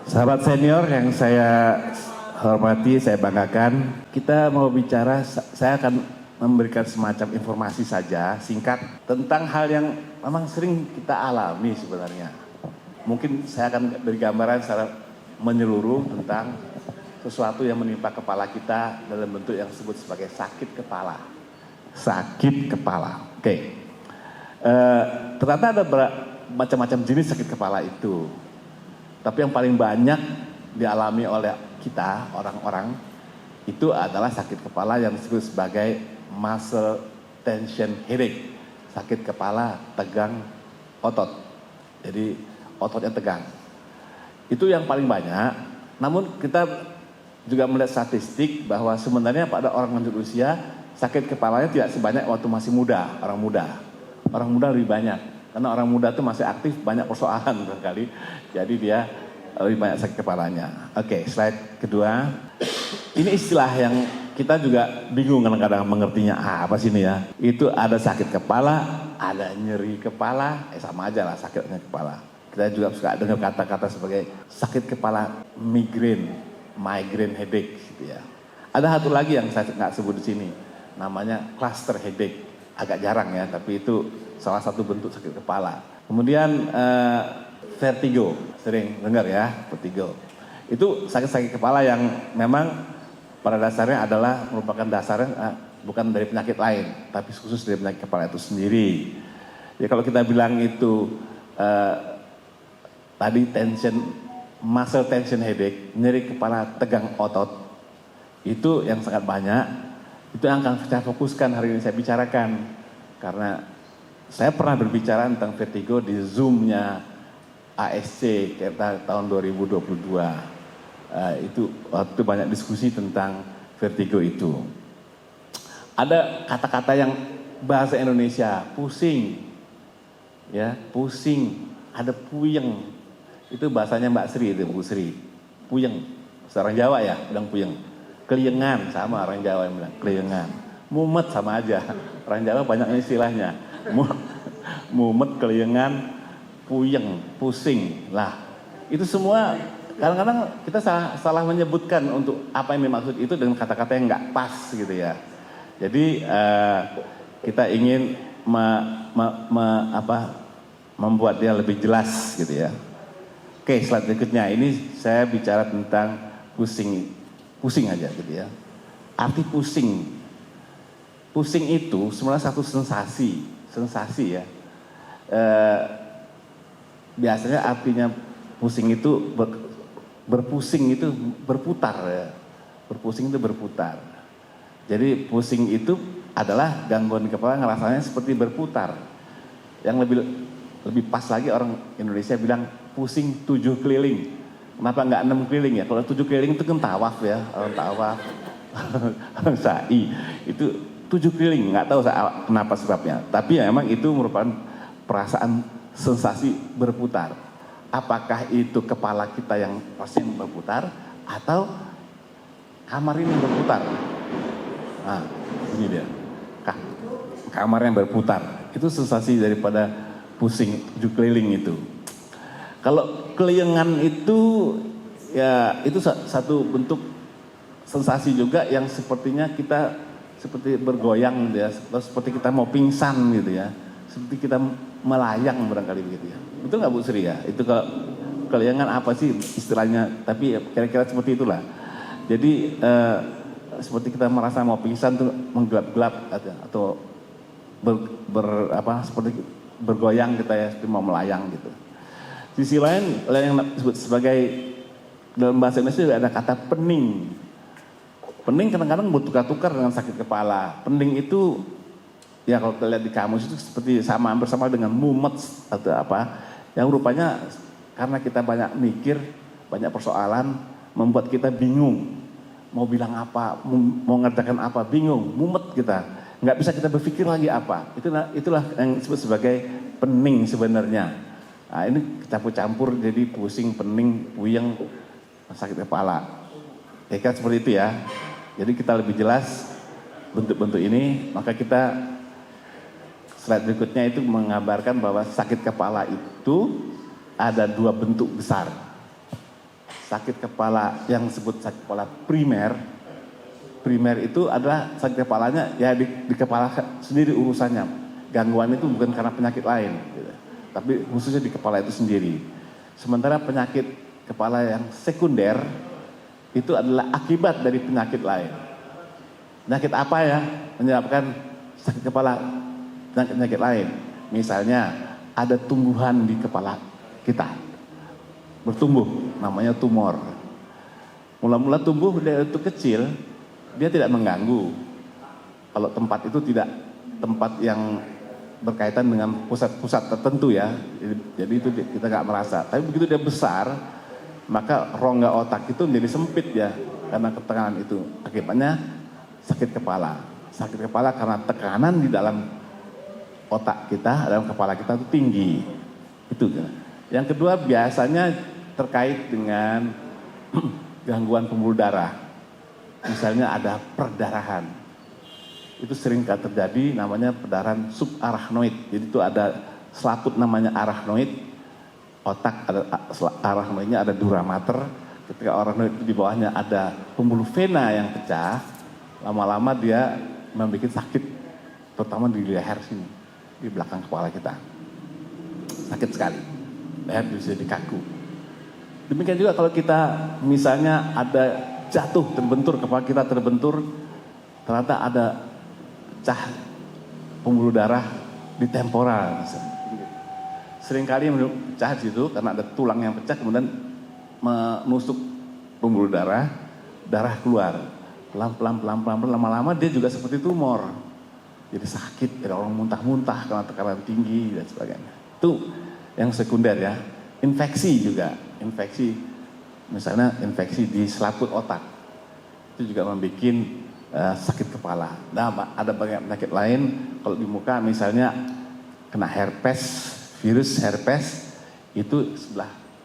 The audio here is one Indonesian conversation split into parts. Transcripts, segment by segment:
Sahabat senior yang saya hormati, saya banggakan, kita mau bicara, saya akan memberikan semacam informasi saja, singkat, tentang hal yang memang sering kita alami sebenarnya. Mungkin saya akan beri gambaran secara menyeluruh tentang sesuatu yang menimpa kepala kita dalam bentuk yang disebut sebagai sakit kepala. Sakit kepala, oke. Ternyata ada macam-macam jenis sakit kepala itu. Tapi yang paling banyak dialami oleh kita, orang-orang, itu adalah sakit kepala yang disebut sebagai muscle tension headache. Sakit kepala tegang otot. Jadi ototnya tegang. Itu yang paling banyak. Namun kita juga melihat statistik bahwa sebenarnya pada orang lanjut usia, sakit kepalanya tidak sebanyak waktu masih muda, orang muda. Orang muda lebih banyak. Karena orang muda itu masih aktif, banyak persoalan barangkali. Jadi dia lebih banyak sakit kepalanya. Oke, slide kedua. Ini istilah yang kita juga bingung kadang-kadang mengertinya. Apa sih ini ya? Itu ada sakit kepala, ada nyeri kepala. Sama aja lah sakitnya kepala. Kita juga suka dengar kata-kata sebagai sakit kepala migraine headache gitu ya. Ada satu lagi yang saya nggak sebut di sini. Namanya cluster headache. Agak jarang ya, tapi itu salah satu bentuk sakit kepala. Kemudian vertigo, sering dengar ya, vertigo. Itu sakit-sakit kepala yang memang pada dasarnya adalah merupakan dasarnya bukan dari penyakit lain, tapi khusus dari penyakit kepala itu sendiri. Ya kalau kita bilang itu tadi muscle tension headache, nyeri kepala tegang otot, itu yang sangat banyak. Itu yang akan saya fokuskan hari ini saya bicarakan. Karena saya pernah berbicara tentang vertigo di Zoom-nya ASC kita tahun 2022. Itu waktu banyak diskusi tentang vertigo itu. Ada kata-kata yang bahasa Indonesia, pusing. Ya, pusing, ada puyeng. Itu bahasanya Mbak Sri itu, Bu Sri. Puyeng. Orang Jawa ya, bilang puyeng. Keliengan, sama orang Jawa yang bilang keliengan. Mumet sama aja, orang Jawa banyak istilahnya. Mumet, keliengan, puyeng, pusing. Lah, itu semua kadang-kadang kita salah menyebutkan untuk apa yang dimaksud itu dengan kata-kata yang nggak pas gitu ya. Jadi kita ingin membuat dia lebih jelas gitu ya. Oke, slide berikutnya ini saya bicara tentang pusing aja gitu ya. Arti pusing itu sebenarnya satu sensasi ya. Biasanya artinya pusing itu berpusing itu berputar ya. Berpusing itu berputar. Jadi pusing itu adalah gangguan kepala ngerasanya seperti berputar. Yang lebih pas lagi orang Indonesia bilang pusing 7 keliling. Kenapa nggak 6 keliling ya? Kalau 7 keliling itu kan tawaf ya, orang tawaf, orang sa'i. Itu 7 keliling, nggak tahu kenapa sebabnya. Tapi ya memang itu merupakan perasaan sensasi berputar. Apakah itu kepala kita yang pasti berputar atau kamar ini berputar? Nah, ini dia. Kamar yang berputar. Itu sensasi daripada pusing 7 keliling itu. Kalau keliengan itu ya itu satu bentuk sensasi juga yang sepertinya kita seperti bergoyang gitu ya, seperti kita mau pingsan gitu ya, seperti kita melayang barangkali begitu ya. Betul nggak Bu Sri ya? Itu kalau keliengan apa sih istilahnya? Tapi ya, kira-kira seperti itulah. Jadi seperti kita merasa mau pingsan tuh menggelap-gelap atau seperti bergoyang kita ya, seperti mau melayang gitu. Sisi lain yang disebut sebagai dalam bahasa Indonesia ada kata pening. Pening kadang-kadang bertukar-tukar dengan sakit kepala. Pening itu ya kalau kita lihat di kamus itu seperti bersama dengan mumet atau apa. Yang rupanya karena kita banyak mikir, banyak persoalan, membuat kita bingung. Mau bilang apa, mau ngerjakan apa, bingung, mumet kita. Nggak bisa kita berpikir lagi apa. Itulah yang disebut sebagai pening sebenarnya. Nah, ini campur-campur jadi pusing, pening, puyeng, sakit kepala. Ya kan seperti itu ya. Jadi kita lebih jelas bentuk-bentuk ini, maka kita slide berikutnya itu mengabarkan bahwa sakit kepala itu ada 2 bentuk besar. sakit kepala yang disebut sakit kepala primer. Primer itu adalah sakit kepalanya ya di kepala sendiri urusannya. Gangguan itu bukan karena penyakit lain, gitu. Tapi khususnya di kepala itu sendiri. Sementara penyakit kepala yang sekunder itu adalah akibat dari penyakit lain. Penyakit apa ya menyebabkan sakit kepala? Penyakit lain. Misalnya ada tumbuhan di kepala kita. Bertumbuh, namanya tumor. Mula-mula tumbuh dari itu kecil, dia tidak mengganggu. Kalau tempat itu tidak tempat yang berkaitan dengan pusat-pusat tertentu ya. Jadi itu kita nggak merasa. Tapi begitu dia besar, maka rongga otak itu menjadi sempit ya karena ketekanan itu. Akibatnya sakit kepala. Sakit kepala karena tekanan di dalam otak kita, dalam kepala kita itu tinggi. Itu. Yang kedua biasanya terkait dengan gangguan pembuluh darah. Misalnya ada perdarahan. Itu sering terjadi namanya perdarahan subarachnoid. Jadi itu ada selaput namanya arachnoid. Otak ada arachnoidnya ada dura mater. Ketika arachnoid itu di bawahnya ada pembuluh vena yang pecah, lama-lama dia membuat sakit, terutama di leher sini, di belakang kepala kita. Sakit sekali. Leher bisa dikaku. Demikian juga kalau kita misalnya ada jatuh, terbentur, kepala kita terbentur, ternyata ada pecah pembuluh darah di temporal. Seringkali pecah di situ karena ada tulang yang pecah kemudian menusuk pembuluh darah, darah keluar. Pelan-pelan lama-lama dia juga seperti tumor. Jadi sakit, ada orang muntah-muntah karena tekanan tinggi dan sebagainya. Itu yang sekunder ya. Infeksi juga, infeksi misalnya infeksi di selaput otak. Itu juga membuat sakit kepala. Nah, ada banyak penyakit lain. Kalau di muka misalnya kena herpes, virus herpes, itu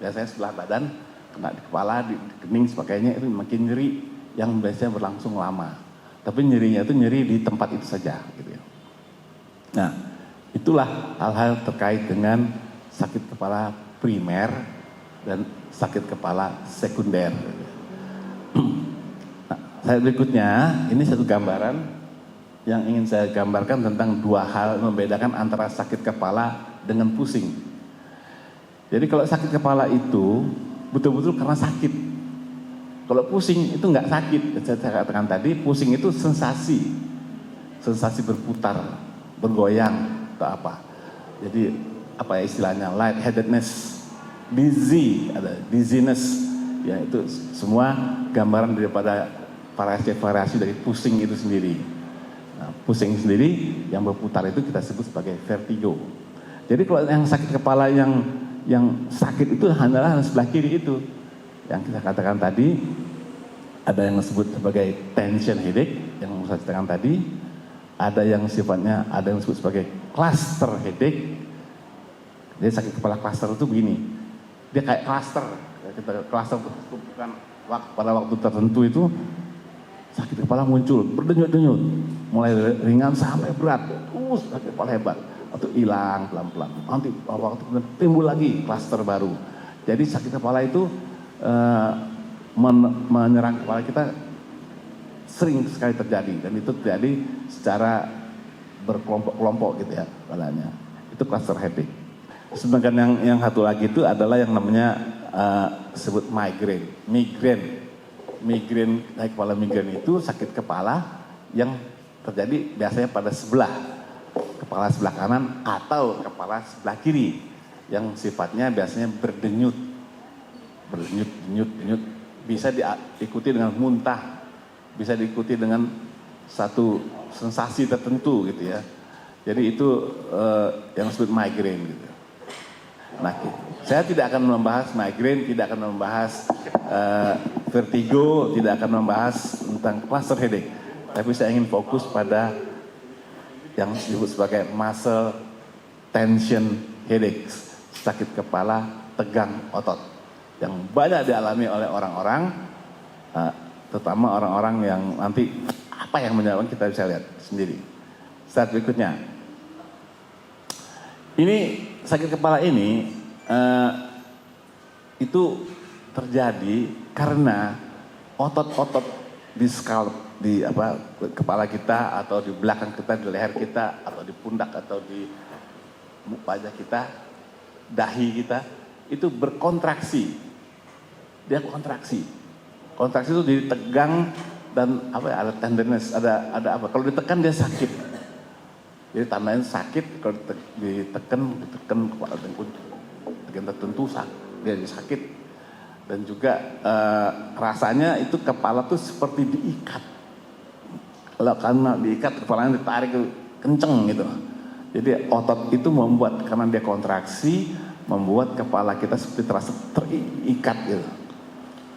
biasanya sebelah badan, kena di kepala, di kening sebagainya, itu makin nyeri yang biasanya berlangsung lama. Tapi nyerinya itu nyeri di tempat itu saja. Gitu ya. Nah, itulah hal-hal terkait dengan sakit kepala primer dan sakit kepala sekunder. Nah, berikutnya, ini satu gambaran yang ingin saya gambarkan tentang dua hal membedakan antara sakit kepala dengan pusing. Jadi kalau sakit kepala itu betul-betul karena sakit. Kalau pusing itu nggak sakit. Saya katakan tadi, pusing itu sensasi berputar, bergoyang atau apa. Jadi apa ya istilahnya, lightheadedness, dizziness, ya itu semua gambaran daripada variasi dari pusing itu sendiri. Nah, pusing sendiri yang berputar itu kita sebut sebagai vertigo. Jadi kalau yang sakit kepala yang sakit itu hanyalah sebelah kiri itu. Yang kita katakan tadi, ada yang disebut sebagai tension headache yang saya katakan tadi, ada yang sifatnya ada yang disebut sebagai cluster headache. Jadi sakit kepala cluster itu begini, dia kayak cluster. Cluster bukan pada waktu tertentu itu sakit kepala muncul berdenyut-denyut, mulai ringan sampai berat, sakit kepala hebat, atau hilang pelan-pelan. Nanti waktu timbul lagi cluster baru. Jadi sakit kepala itu menyerang kepala kita sering sekali terjadi, dan itu terjadi secara berkelompok-kelompok gitu ya kepalanya. Itu cluster headache. Sedangkan yang satu lagi itu adalah yang namanya sebut migrain. Kepala migrain itu sakit kepala yang terjadi biasanya pada kepala sebelah kanan atau kepala sebelah kiri, yang sifatnya biasanya berdenyut, bisa diikuti dengan muntah, bisa diikuti dengan satu sensasi tertentu gitu ya. Jadi itu yang disebut migrain gitu. Nah, saya tidak akan membahas migrain, tidak akan membahas vertigo, tidak akan membahas tentang cluster headache. Tapi saya ingin fokus pada yang disebut sebagai muscle tension headache, sakit kepala tegang otot, yang banyak dialami oleh orang-orang, terutama orang-orang yang nanti apa yang menyebabkan kita bisa lihat sendiri. Slide berikutnya. Ini sakit kepala ini itu terjadi karena otot-otot di scalp, di kepala kita atau di belakang kita, di leher kita atau di pundak atau di wajah kita, dahi kita itu berkontraksi. Dia kontraksi. Kontraksi itu ditegang dan ada tenderness, ada apa? Kalau ditekan dia sakit. Jadi tandanya sakit kalau ditekan kepala bagian tertentu dia sakit. Dan juga rasanya itu kepala tuh seperti diikat. Kalau karena diikat kepalanya ditarik kenceng gitu. Jadi otot itu membuat, karena dia kontraksi, membuat kepala kita seperti terasa terikat gitu,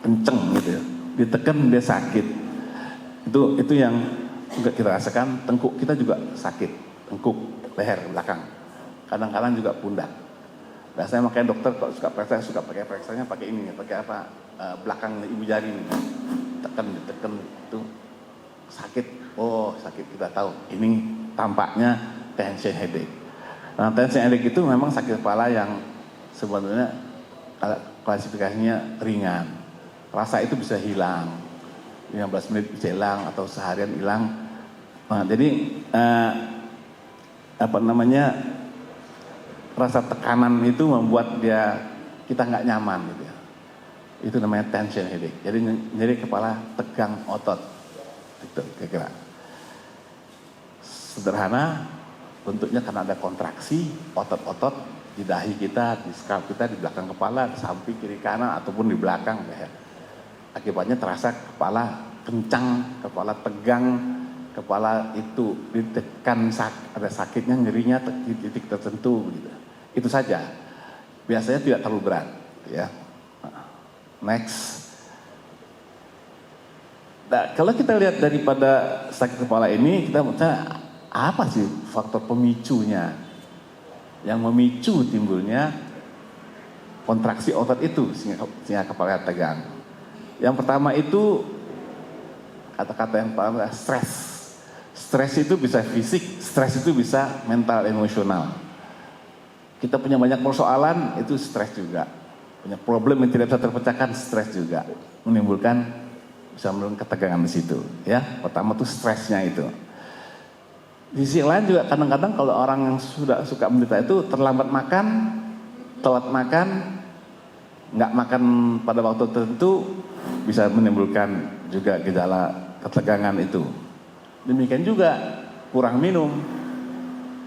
kenceng gitu ya. Ditekan dia sakit. Itu yang juga kita rasakan. Tengkuk kita juga sakit, tengkuk, leher belakang. Kadang-kadang juga pundak. Biasanya makanya dokter kalau suka periksa, pakai periksanya pakai ini, pakai belakang ibu jari ini. Ditekan itu sakit. Oh sakit, kita tahu. Ini tampaknya tension headache. Nah, tension headache itu memang sakit kepala yang sebenarnya klasifikasinya ringan. Rasa itu bisa hilang, 15 menit bisa hilang atau seharian hilang. Nah, jadi rasa tekanan itu membuat kita nggak nyaman gitu ya. Itu namanya tension headache. Jadi nyeri kepala, tegang otot. Itu kira-kira. Sederhana, bentuknya karena ada kontraksi otot-otot di dahi kita, di scalp kita, di belakang kepala, di samping kiri kanan ataupun di belakang ya. Akibatnya terasa kepala kencang, kepala tegang, kepala itu ditekan, ada sakitnya, nyerinya di titik tertentu gitu. Itu saja. Biasanya tidak terlalu berat ya. Next. Nah, kalau kita lihat daripada sakit kepala ini, kita apa sih faktor pemicunya yang memicu timbulnya kontraksi otot itu sehingga kepala tegang. Yang pertama itu kata-kata yang pertama stres. Stres itu bisa fisik, stres itu bisa mental, emosional. Kita punya banyak persoalan, itu stres juga. Punya problem yang tidak bisa terpecahkan, stres juga. Bisa menimbulkan ketegangan di situ. Ya, pertama tuh stresnya itu. Di sisi lain juga kadang-kadang kalau orang yang sudah suka menderita itu terlambat makan, telat makan, nggak makan pada waktu tertentu, bisa menimbulkan juga gejala ketegangan itu. Demikian juga kurang minum,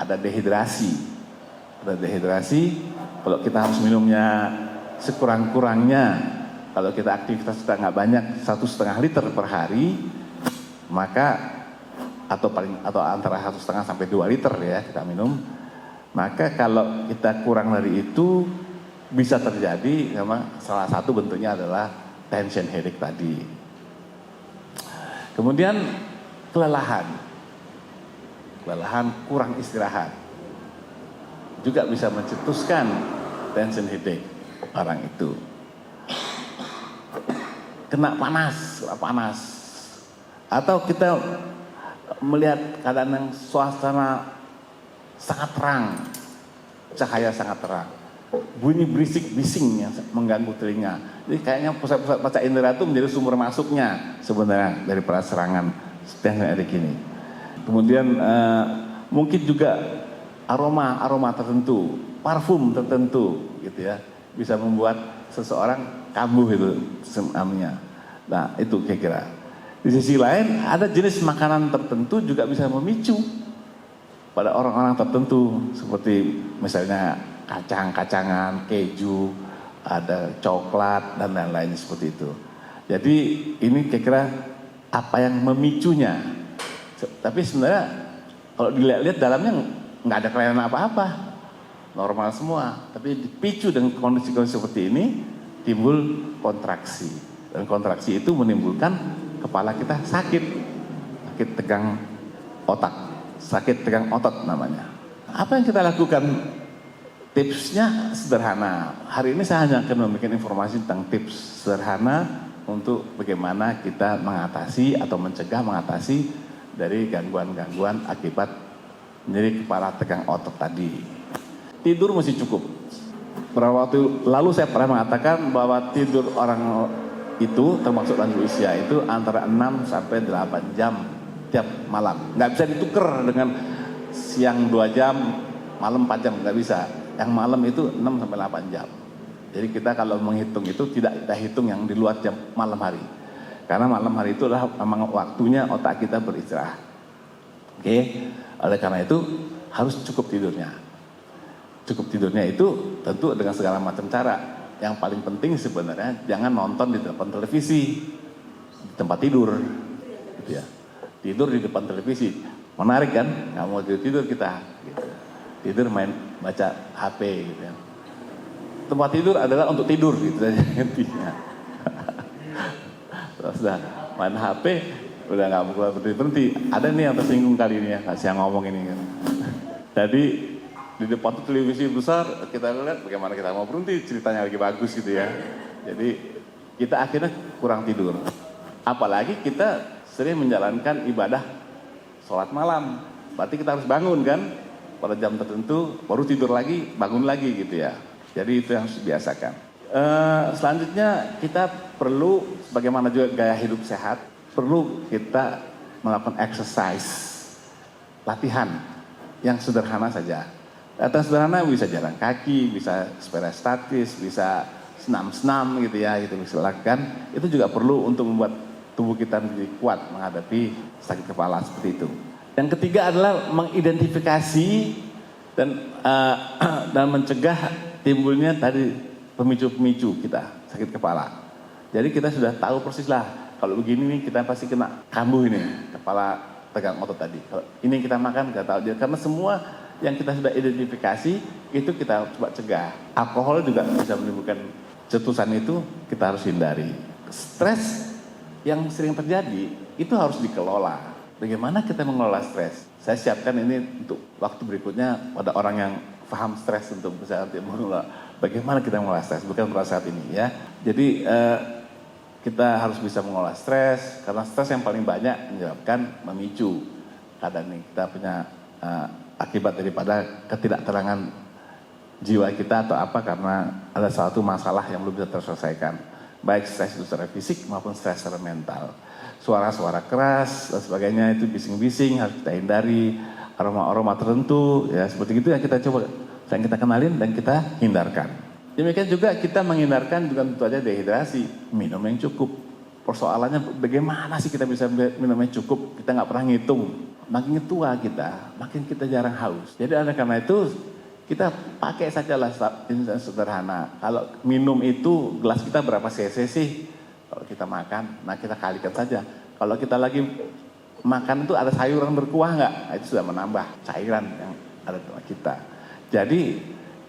ada dehidrasi. Kalau kita harus minumnya sekurang-kurangnya, kalau kita aktivitas kita nggak banyak, 1,5 liter per hari, maka atau antara 1,5 sampai 2 liter ya kita minum. Maka kalau kita kurang dari itu bisa terjadi, memang salah satu bentuknya adalah tension headache tadi. Kemudian kelelahan, kurang istirahat juga bisa mencetuskan tension headache orang itu. Kena panas, atau kita melihat keadaan yang suasana sangat terang, cahaya sangat terang, bunyi berisik bising yang mengganggu telinga. Jadi kayaknya pusat-pusat panca indera itu menjadi sumber masuknya sebenarnya dari para serangan tension headache ini. Kemudian mungkin juga aroma tertentu, parfum tertentu gitu ya, bisa membuat seseorang kambuh itu namanya. Nah itu kira-kira. Di sisi lain ada jenis makanan tertentu juga bisa memicu pada orang-orang tertentu, seperti misalnya kacang-kacangan, keju, ada coklat dan lain-lain seperti itu. Jadi ini kira-kira apa yang memicunya. Tapi sebenarnya kalau dilihat-lihat dalamnya nggak ada kelainan apa-apa, normal semua. Tapi dipicu dengan kondisi-kondisi seperti ini timbul kontraksi, dan kontraksi itu menimbulkan kepala kita sakit tegang otot namanya. Apa yang kita lakukan? Tipsnya sederhana. Hari ini saya hanya akan memberikan informasi tentang tips sederhana untuk bagaimana kita mengatasi atau mengatasi dari gangguan-gangguan akibat nyeri kepala tegang otot tadi. Tidur masih cukup. Beberapa waktu lalu saya pernah mengatakan bahwa tidur orang itu termasuk lanjut usia itu antara 6 sampai 8 jam tiap malam. Nggak bisa ditukar dengan siang 2 jam, malam 4 jam, nggak bisa. Yang malam itu 6 sampai 8 jam. Jadi kita kalau menghitung itu tidak kita hitung yang di luar jam malam hari. Karena malam hari itu adalah memang waktunya otak kita beristirahat. Oke, oleh karena itu harus cukup tidurnya. Cukup tidurnya itu tentu dengan segala macam cara. Yang paling penting sebenarnya jangan nonton di depan televisi, di tempat tidur, gitu ya. Tidur di depan televisi, menarik kan? Nggak mau tidur kita, gitu. Tidur main baca HP, gitu ya. Tempat tidur adalah untuk tidur, gitu saja intinya. Terus udah main HP, udah nggak mau berhenti. Ada nih yang tersinggung kali ini ya, nggak siang ngomong ini kan. Jadi di depan tuh televisi besar, kita lihat bagaimana kita mau berhenti, ceritanya lagi bagus gitu ya. Jadi kita akhirnya kurang tidur. Apalagi kita sering menjalankan ibadah sholat malam. Berarti kita harus bangun kan, pada jam tertentu, baru tidur lagi, bangun lagi gitu ya. Jadi itu yang harus dibiasakan. Selanjutnya kita perlu, bagaimana juga gaya hidup sehat, perlu kita melakukan exercise, latihan yang sederhana saja. Latihan sederhana bisa jalan kaki, bisa sepeda statis, bisa senam-senam gitu ya, gitu bisa lakukan. Itu juga perlu untuk membuat tubuh kita menjadi kuat menghadapi sakit kepala seperti itu. Yang ketiga adalah mengidentifikasi dan mencegah timbulnya tadi pemicu-pemicu kita sakit kepala. Jadi kita sudah tahu persis lah, kalau begini nih kita pasti kena kambuh ini, kepala tegang otot tadi. Kalau ini kita makan kita tahu aja, karena semua yang kita sudah identifikasi itu kita coba cegah. Alkohol juga bisa menimbulkan cetusan, itu kita harus hindari. Stres yang sering terjadi itu harus dikelola. Bagaimana kita mengelola stres? Saya siapkan ini untuk waktu berikutnya pada orang yang paham stres untuk bisa mengelola. Bagaimana kita mengelola stres? Bukan pada saat ini ya. Jadi kita harus bisa mengelola stres, karena stres yang paling banyak menyebabkan memicu kadang nih kita punya akibat daripada ketidakterangan jiwa kita atau apa, karena ada suatu masalah yang belum bisa terselesaikan, baik stres itu secara fisik maupun stres secara mental. Suara-suara keras dan sebagainya itu bising-bising harus kita hindari, aroma-aroma tertentu ya seperti itu yang kita coba, yang kita kenalin dan kita hindarkan. Demikian juga kita menghindarkan juga tentu saja dehidrasi, minum yang cukup. Persoalannya bagaimana sih kita bisa minum yang cukup, kita nggak pernah ngitung. Makin tua kita, makin kita jarang haus. Jadi oleh karena itu kita pakai sajalah ini sederhana. Kalau minum itu gelas kita berapa cc sih? Kalau kita makan, nah kita kalikan saja. Kalau kita lagi makan itu ada sayuran berkuah nggak? Nah, itu sudah menambah cairan yang ada dalam kita. Jadi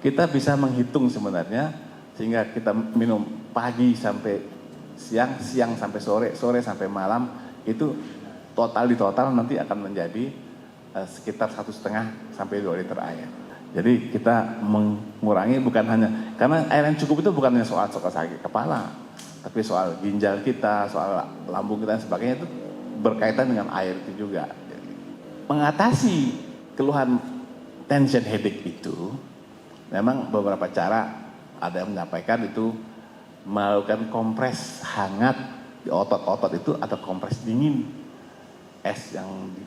kita bisa menghitung sebenarnya sehingga kita minum pagi sampai siang, siang sampai sore, sore sampai malam, itu total nanti akan menjadi sekitar 1,5 sampai 2 liter air. Jadi kita mengurangi bukan hanya, karena air yang cukup itu bukan hanya soal sakit kepala, tapi soal ginjal kita, soal lambung kita dan sebagainya, itu berkaitan dengan air itu juga. Mengatasi keluhan tension headache itu, memang beberapa cara. Ada yang menyampaikan itu melakukan kompres hangat di otot-otot itu, atau kompres dingin, es yang di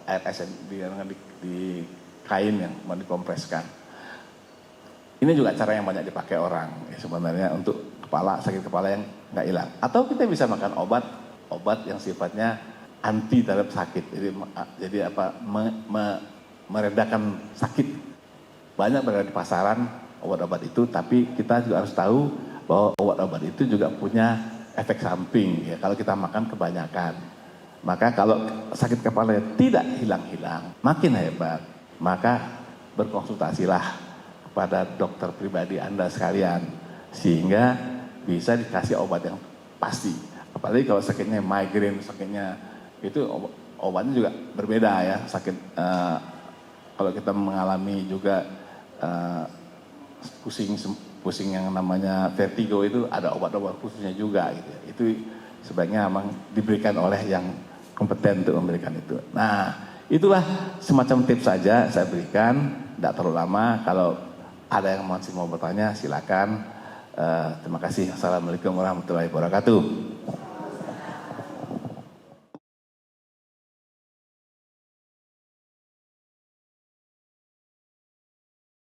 air es di kain yang mau dikompreskan. Ini juga cara yang banyak dipakai orang ya, sebenarnya untuk sakit kepala yang nggak hilang. Atau kita bisa makan obat yang sifatnya anti terhadap sakit. Jadi meredakan sakit. Banyak berada di pasaran obat-obat itu, tapi kita juga harus tahu bahwa obat-obat itu juga punya efek samping ya kalau kita makan kebanyakan. Maka kalau sakit kepala tidak hilang-hilang, makin hebat, maka berkonsultasilah kepada dokter pribadi Anda sekalian, sehingga bisa dikasih obat yang pasti. Apalagi kalau sakitnya migrain, sakitnya itu obatnya juga berbeda ya. Kalau kita mengalami juga pusing yang namanya vertigo, itu ada obat-obat khususnya juga gitu ya. Itu sebaiknya memang diberikan oleh yang kompeten untuk memberikan itu. Nah, itulah semacam tips saja saya berikan, tidak terlalu lama. Kalau ada yang masih mau bertanya, silakan. Terima kasih. Assalamualaikum warahmatullahi wabarakatuh.